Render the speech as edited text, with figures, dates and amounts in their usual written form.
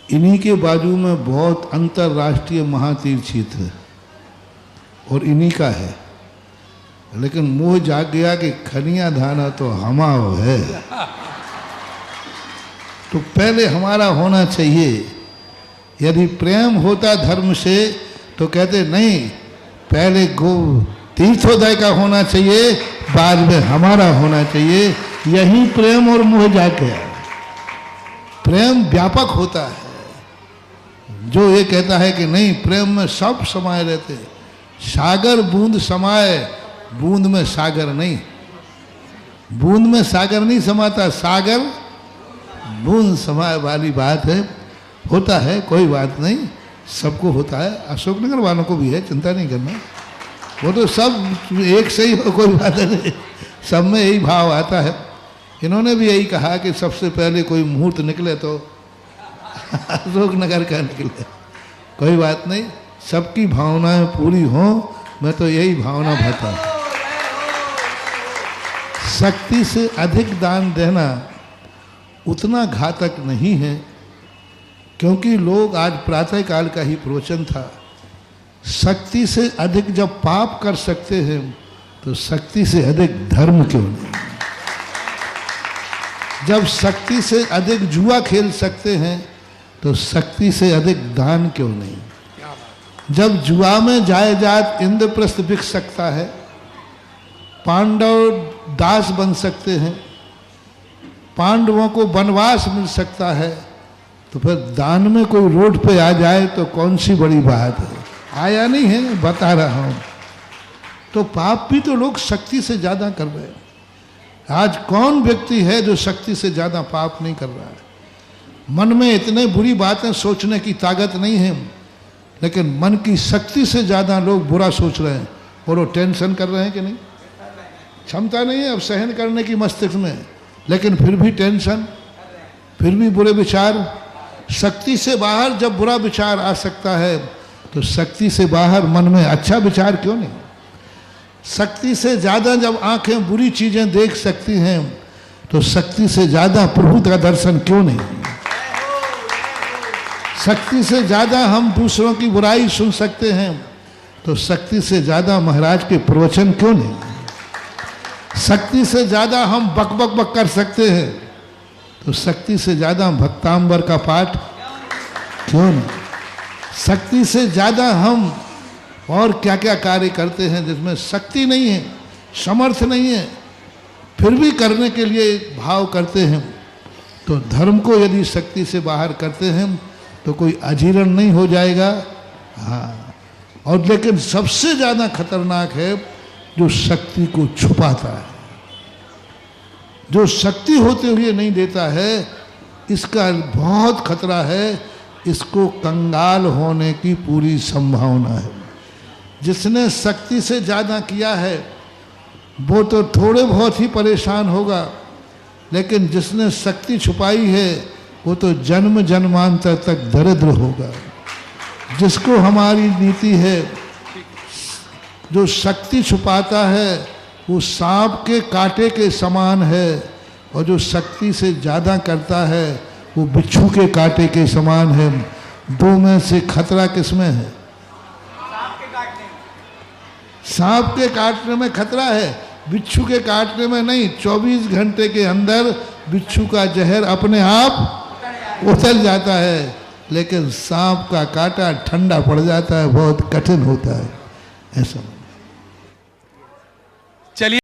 इन्हीं के बाजू में बहुत अंतर्राष्ट्रीय महातीर्थ क्षेत्र और इन्हीं का है, लेकिन मोह जाग गया कि खनिया धाना तो हमारा है, तो पहले हमारा होना चाहिए। यदि प्रेम होता धर्म से तो कहते नहीं, पहले गो तीर्थोदय का होना चाहिए, बाद में हमारा होना चाहिए। यही प्रेम और मोह जाग गया। प्रेम व्यापक होता है। जो ये कहता है कि नहीं प्रेम में सब समाये रहते, सागर बूंद समाये, बूंद में सागर नहीं, बूंद में सागर नहीं समाता, सागर बूंद समाये वाली बात है। होता है, कोई बात नहीं, सबको होता है, अशोकनगर वालों को भी है, चिंता नहीं करना। वो तो सब एक से ही हो, कोई बात नहीं, सब में यही भाव आता है। इन्होंने भी यही कहा कि सबसे पहले कोई मुहूर्त निकले तो अशोकनगर का निकले, कोई बात नहीं, सबकी भावनाएं पूरी हों, मैं तो यही भावना भरता हूँ। शक्ति से अधिक दान देना उतना घातक नहीं है, क्योंकि लोग आज प्रातः काल का ही प्रवचन था, शक्ति से अधिक जब पाप कर सकते हैं तो शक्ति से अधिक धर्म क्यों नहीं। जब शक्ति से अधिक जुआ खेल सकते हैं तो शक्ति से अधिक दान क्यों नहीं। जब जुआ में जायदाद इंद्रप्रस्थ बिक सकता है, पांडव दास बन सकते हैं, पांडवों को वनवास मिल सकता है, तो फिर दान में कोई रोड पे आ जाए तो कौन सी बड़ी बात है। आया नहीं है, बता रहा हूं। तो पाप भी तो लोग शक्ति से ज्यादा कर रहे हैं। आज कौन व्यक्ति है जो शक्ति से ज्यादा पाप नहीं कर रहा है। मन में इतने बुरी बातें सोचने की ताकत नहीं है, लेकिन मन की शक्ति से ज्यादा लोग बुरा सोच रहे हैं। और वो टेंशन कर रहे हैं कि नहीं, क्षमता नहीं है अब सहन करने की मस्तिष्क में, लेकिन फिर भी टेंशन, फिर भी बुरे विचार। शक्ति से बाहर जब बुरा विचार आ सकता है तो शक्ति से बाहर मन में अच्छा विचार क्यों नहीं। शक्ति से ज्यादा जब आंखें बुरी चीजें देख सकती हैं तो शक्ति से ज्यादा प्रभु का दर्शन क्यों नहीं। शक्ति से ज्यादा हम दूसरों की बुराई सुन सकते हैं तो शक्ति से ज्यादा महाराज के प्रवचन क्यों नहीं। शक्ति से ज्यादा हम बक बक बक कर सकते हैं तो शक्ति से ज्यादा भक्तांबर का पाठ क्यों नहीं। शक्ति से ज्यादा हम और क्या क्या कार्य करते हैं जिसमें शक्ति नहीं है, समर्थ नहीं है, फिर भी करने के लिए भाव करते हैं। तो धर्म को यदि शक्ति से बाहर करते हैं तो कोई अजीर्ण नहीं हो जाएगा। हाँ, और लेकिन सबसे ज़्यादा खतरनाक है जो शक्ति को छुपाता है, जो शक्ति होते हुए नहीं देता है, इसका बहुत खतरा है। इसको कंगाल होने की पूरी संभावना है। जिसने शक्ति से ज़्यादा किया है वो तो थोड़े बहुत ही परेशान होगा, लेकिन जिसने शक्ति छुपाई है वो तो जन्म जन्मांतर तक दरिद्र होगा। जिसको हमारी नीति है, जो शक्ति छुपाता है वो सांप के कांटे के समान है, और जो शक्ति से ज़्यादा करता है वो बिच्छू के कांटे के समान है। दो में से खतरा किसमें है? सांप के काटने में खतरा है, बिच्छू के काटने में नहीं। 24 घंटे के अंदर बिच्छू का जहर अपने आप उतर जाता है, लेकिन सांप का कांटा ठंडा पड़ जाता है, बहुत कठिन होता है। ऐसा